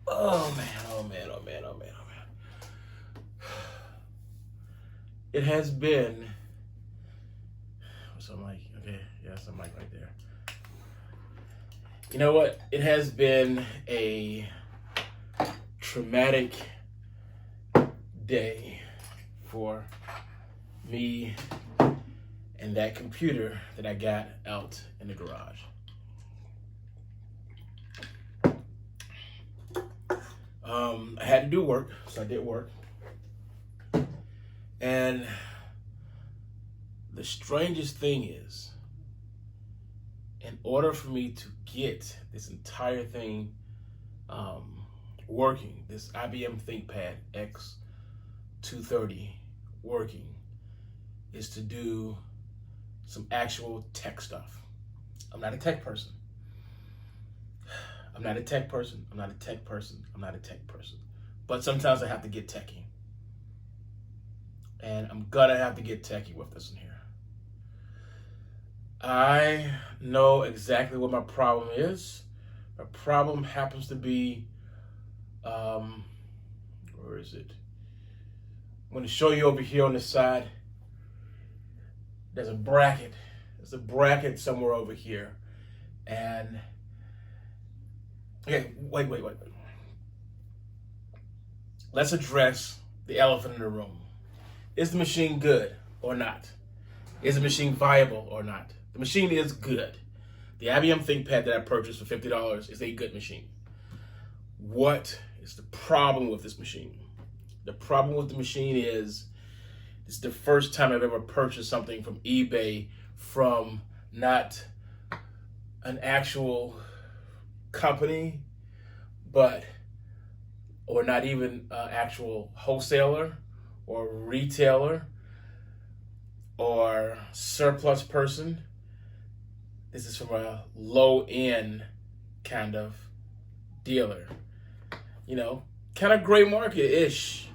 Oh man, oh man, oh man, oh man, oh man. It has been some mic. Okay, yeah, some mic right there. You know what? It has been a traumatic day for me and that computer that I got out in the garage. I had to do work, so I did work. And the strangest thing is, in order for me to get this entire thing working, this IBM ThinkPad X230 working, is to do some actual tech stuff. I'm not a tech person. I'm not a tech person. I'm not a tech person. I'm not a tech person. But sometimes I have to get techie. And I'm gonna have to get techie with this in here. I know exactly what my problem is. My problem happens to be, where is it? I'm going to show you over here on the side. There's a bracket. There's a bracket somewhere over here. And, okay, wait. Let's address the elephant in the room. Is the machine good or not? Is the machine viable or not? The machine is good. The IBM ThinkPad that I purchased for $50 is a good machine. What is the problem with this machine? The problem with the machine is this is the first time I've ever purchased something from eBay from not an actual company, or not even an actual wholesaler or retailer or surplus person. This is from a low-end kind of dealer. You know, kind of gray market-ish.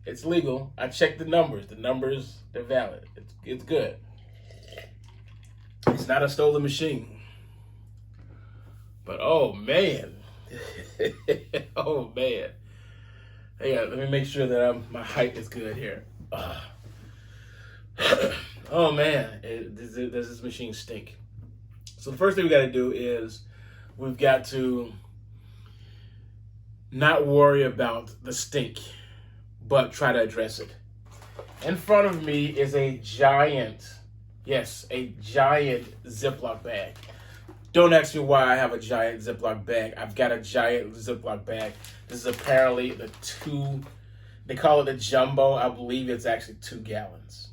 It's legal. I checked the numbers. The numbers, they're valid. It's good. It's not a stolen machine. But oh man. Oh man. Hey, let me make sure that my height is good here. Oh man, does this machine stink? So the first thing we got to do is we've got to not worry about the stink, but try to address it. In front of me is a giant, yes, a giant Ziploc bag. Don't ask me why I have a giant Ziploc bag. I've got a giant Ziploc bag. This is apparently they call it the jumbo. I believe it's actually 2 gallons.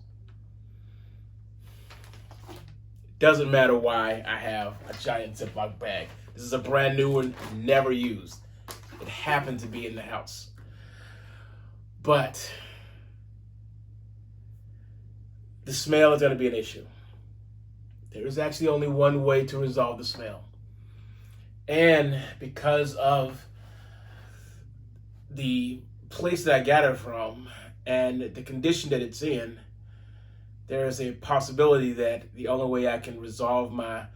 Doesn't matter why I have a giant Ziploc bag. This is a brand new one, never used. It happened to be in the house. But the smell is going to be an issue. There is actually only one way to resolve the smell. And because of the place that I got it from and the condition that it's in, there is a possibility that the only way I can resolve my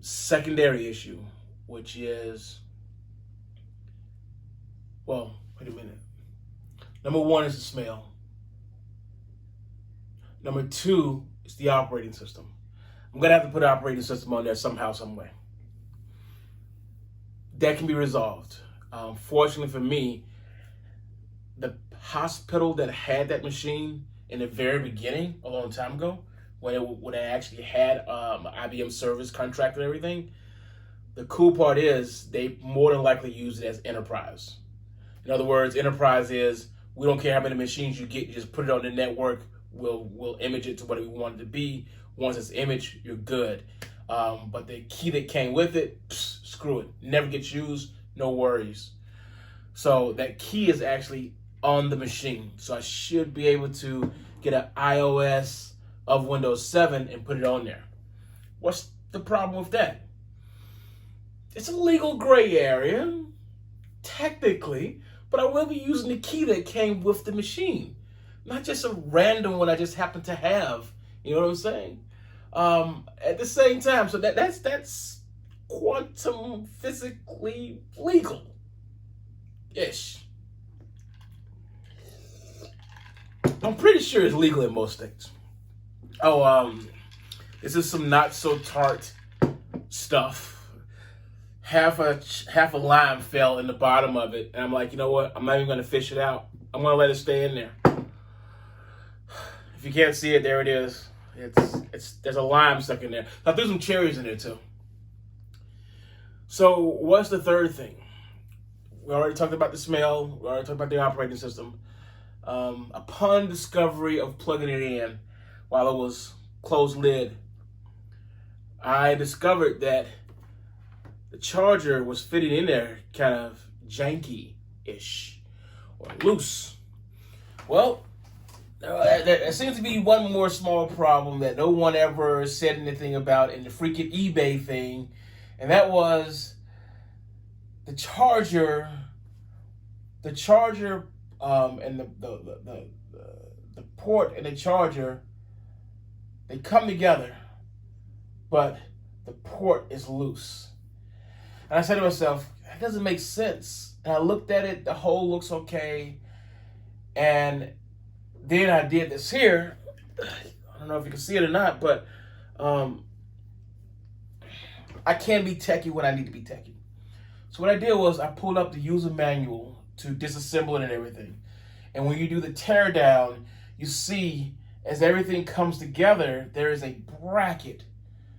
secondary issue, which is, well, wait a minute. Number 1 is the smell. Number 2 is the operating system. I'm going to have to put an operating system on there somehow, some way. That can be resolved. Fortunately for me, the hospital that had that machine in the very beginning, a long time ago, when I actually had an IBM service contract and everything, the cool part is they more than likely use it as enterprise. In other words, enterprise is, we don't care how many machines you get, you just put it on the network, we'll image it to what we want it to be. Once it's imaged, you're good. But the key that came with it, screw it. Never gets used, no worries. So that key is actually on the machine. So I should be able to get an iOS of Windows 7 and put it on there. What's the problem with that? It's a legal gray area, technically, but I will be using the key that came with the machine. Not just a random one I just happen to have. You know what I'm saying? At the same time, so that's quantum physically legal. ish. I'm pretty sure it's legal in most states. Oh, this is some not so tart stuff. Half a lime fell in the bottom of it, and I'm like, you know what? I'm not even gonna fish it out. I'm gonna let it stay in there. If you can't see it, there it is. There's a lime stuck in there. I threw some cherries in there too. So what's the third thing? We already talked about the smell. We already talked about the operating system. Upon discovery of plugging it in while it was closed lid, I discovered that the charger was fitting in there kind of janky-ish or loose. Well, there seems to be one more small problem that no one ever said anything about in the freaking eBay thing, and that was the charger, and the port and the charger. They come together, but the port is loose. And I said to myself, that doesn't make sense. And I looked at it, the hole looks okay. And then I did this here. I don't know if you can see it or not, but I can be techie when I need to be techie. So what I did was I pulled up the user manual to disassemble it and everything. And when you do the tear down, you see as everything comes together, there is a bracket.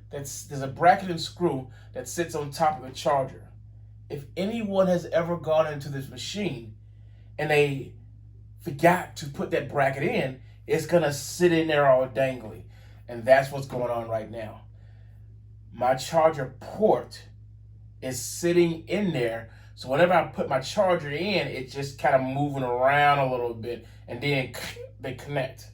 There's a bracket and screw that sits on top of the charger. If anyone has ever gone into this machine and they forgot to put that bracket in, it's gonna sit in there all dangly. And that's what's going on right now. My charger port is sitting in there. So whenever I put my charger in, it's just kind of moving around a little bit and then they connect.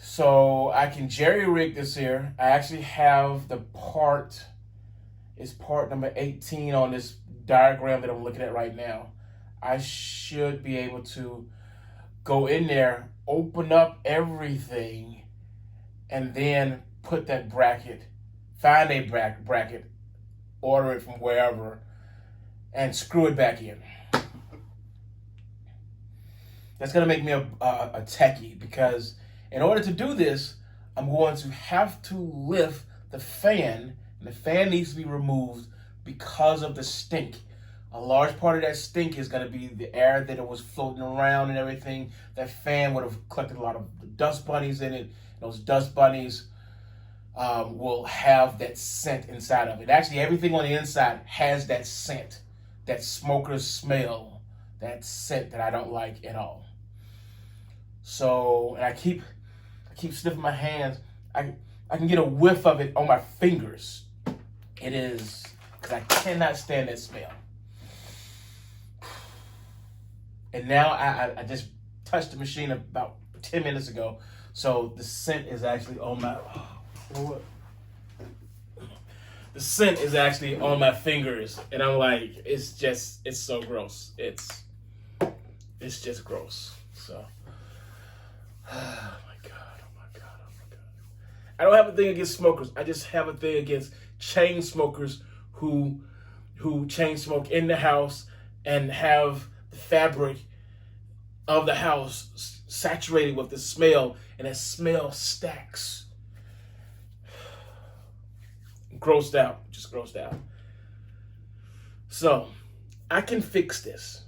So I can jerry rig this here. I actually have the part, it's part number 18 on this diagram that I'm looking at right now. I should be able to go in there, open up everything, and then put that bracket, find a bracket, order it from wherever, and screw it back in. That's gonna make me a techie, because in order to do this, I'm going to have to lift the fan, and the fan needs to be removed because of the stink. A large part of that stink is going to be the air that it was floating around and everything. That fan would have collected a lot of dust bunnies in it. Those dust bunnies will have that scent inside of it. Actually, everything on the inside has that scent, that smoker's smell, that scent that I don't like at all. So, and I keep sniffing my hands. I can get a whiff of it on my fingers. It is, because I cannot stand that smell. And now I just touched the machine about 10 minutes ago. So the scent is actually on my, the scent is actually on my fingers. And I'm like, it's so gross. It's just gross. So, oh my God. I don't have a thing against smokers. I just have a thing against chain smokers who chain smoke in the house and have the fabric of the house saturated with the smell, and that smell stacks. Just grossed out. So, I can fix this.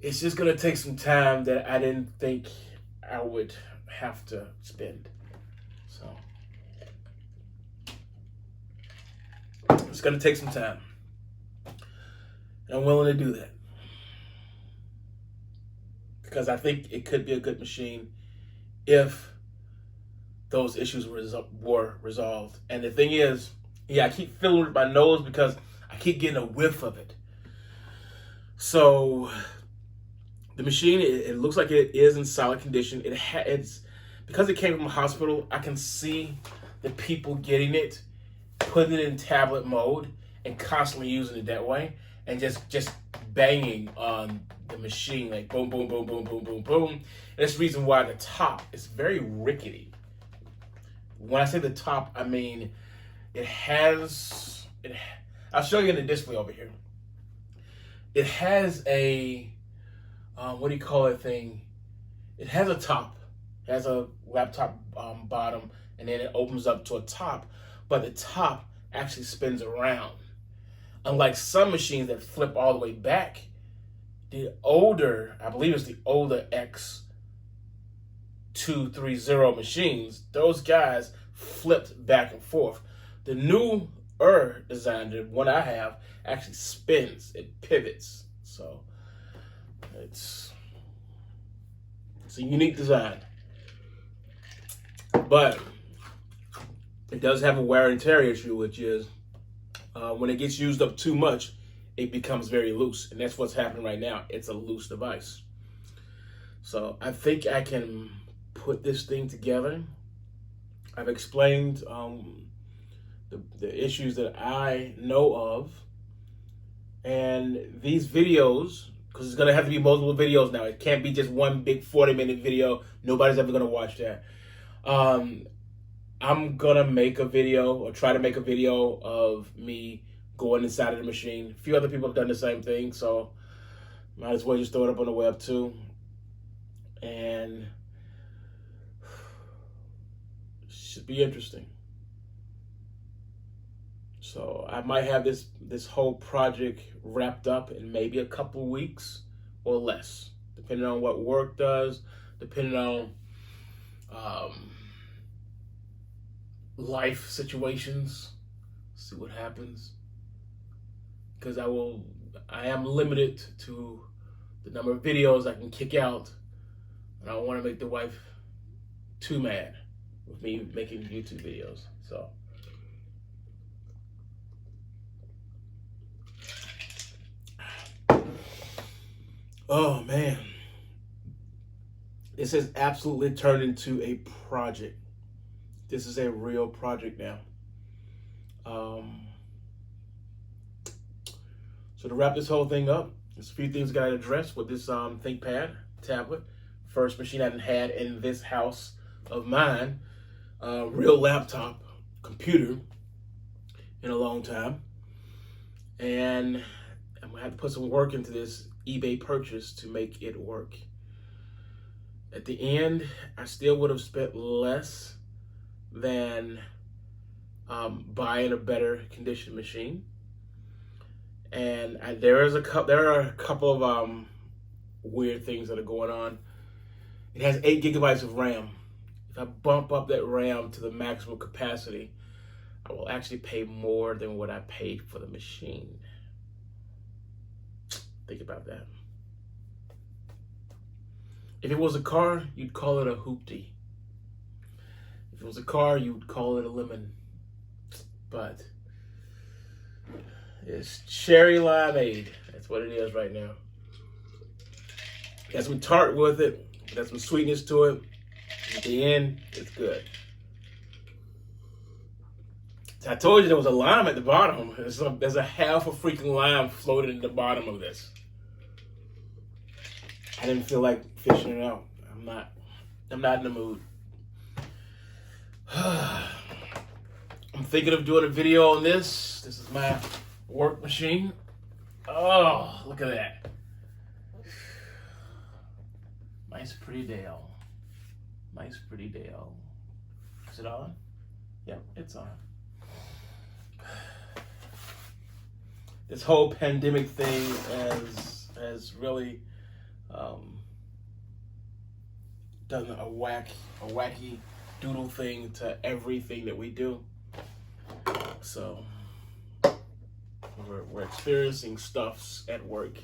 It's just gonna take some time that I didn't think I would have to spend. So, it's gonna take some time. And I'm willing to do that, because I think it could be a good machine if those issues were resolved. And the thing is, yeah, I keep feeling with my nose because I keep getting a whiff of it. So the machine, it looks like it is in solid condition. It's because it came from a hospital. I can see the people getting it, putting it in tablet mode, and constantly using it that way, and just banging on the machine, like boom, boom, boom, boom, boom, boom, boom. And that's the reason why the top is very rickety. When I say the top, I mean it has I'll show you in the display over here. It has a, what do you call it thing? It has a top. It has a laptop bottom, and then it opens up to a top. But the top actually spins around. Unlike some machines that flip all the way back, the older, I believe it's the older X230 machines, those guys flipped back and forth. The newer design, the one I have, actually spins. It pivots. So it's a unique design. But it does have a wear and tear issue, which is when it gets used up too much, it becomes very loose. And that's what's happening right now. It's a loose device. So I think I can put this thing together. I've explained the issues that I know of. And these videos, because it's going to have to be multiple videos now. It can't be just one big 40-minute video. Nobody's ever going to watch that. I'm going to make a video, or try to make a video of me going inside of the machine. A few other people have done the same thing, so might as well just throw it up on the web too. And it should be interesting. So I might have this whole project wrapped up in maybe a couple weeks or less, depending on what work does, depending on life situations. See what happens. Because I am limited to the number of videos I can kick out, and I don't want to make the wife too mad with me making YouTube videos. So oh man, this has absolutely turned into a project. This is a real project now. So to wrap this whole thing up, there's a few things I got to address with this ThinkPad tablet. First machine I hadn't had in this house of mine, real laptop computer in a long time. And I'm gonna have to put some work into this eBay purchase to make it work. At the end, I still would have spent less than buying a better conditioned machine. And there are a couple of weird things that are going on. It has 8 gigabytes of RAM. If I bump up that RAM to the maximum capacity, I will actually pay more than what I paid for the machine. Think about that. If it was a car, you'd call it a hoopty. If it was a car, you'd call it a lemon. But it's cherry limeade. That's what it is right now. It has some tart with it. It has some sweetness to it. At the end, it's good. So I told you there was a lime at the bottom. There's a half a freaking lime floated in the bottom of this. I didn't feel like fishing it out. I'm not in the mood. I'm thinking of doing a video on this. This is my work machine. Oh, look at that. Nice pretty Dale. Nice pretty Dale. Is it on? Yep, it's on. This whole pandemic thing has really done a wacky doodle thing to everything that we do. So we're experiencing stuffs at work.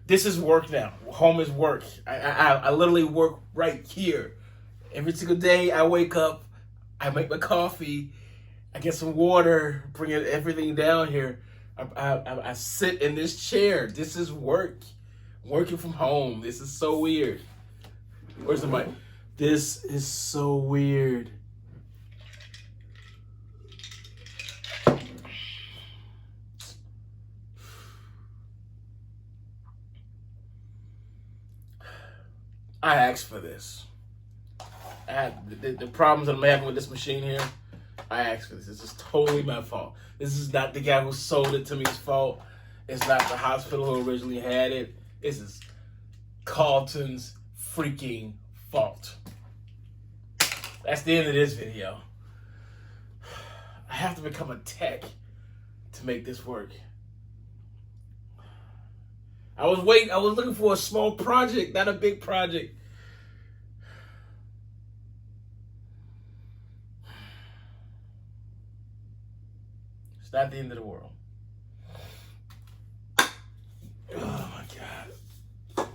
This is work now. Home is work. I literally work right here. Every single day I wake up, I make my coffee, I get some water, bring everything down here. I sit in this chair. This is work. Working from home. This is so weird. Where's the mic? This is so weird. I asked for this. The problems that I'm having with this machine here, I asked for this. This is totally my fault. This is not the guy who sold it to me's fault. It's not the hospital who originally had it. This is Carlton's freaking fault. That's the end of this video. I have to become a tech to make this work. I was looking for a small project, not a big project. It's not the end of the world. Oh my God.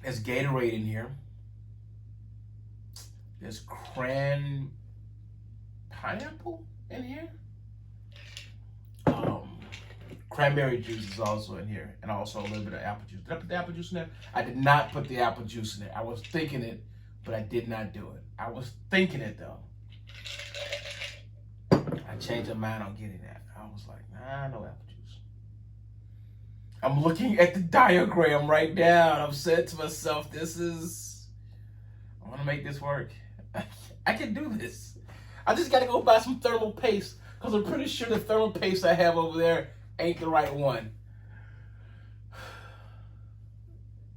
There's Gatorade in here. There's pineapple in here. Cranberry juice is also in here, and also a little bit of apple juice. Did I put the apple juice in there? I did not put the apple juice in there. I was thinking it, but I did not do it. I was thinking it though. I changed my mind on getting that. I was like, nah, no apple juice. I'm looking at the diagram right now, and I'm saying to myself, I want to make this work. I can do this. I just got to go buy some thermal paste, because I'm pretty sure the thermal paste I have over there ain't the right one.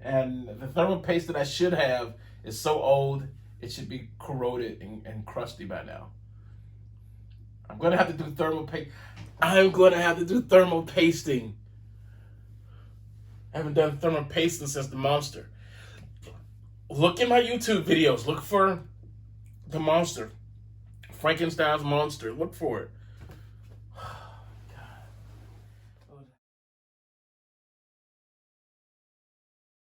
And the thermal paste that I should have is so old, it should be corroded and crusty by now. I'm going to have to do thermal paste. I'm going to have to do thermal pasting. I haven't done thermal pasting since the Monster. Look in my YouTube videos. Look for the Monster. Frankenstein's Monster. Look for it.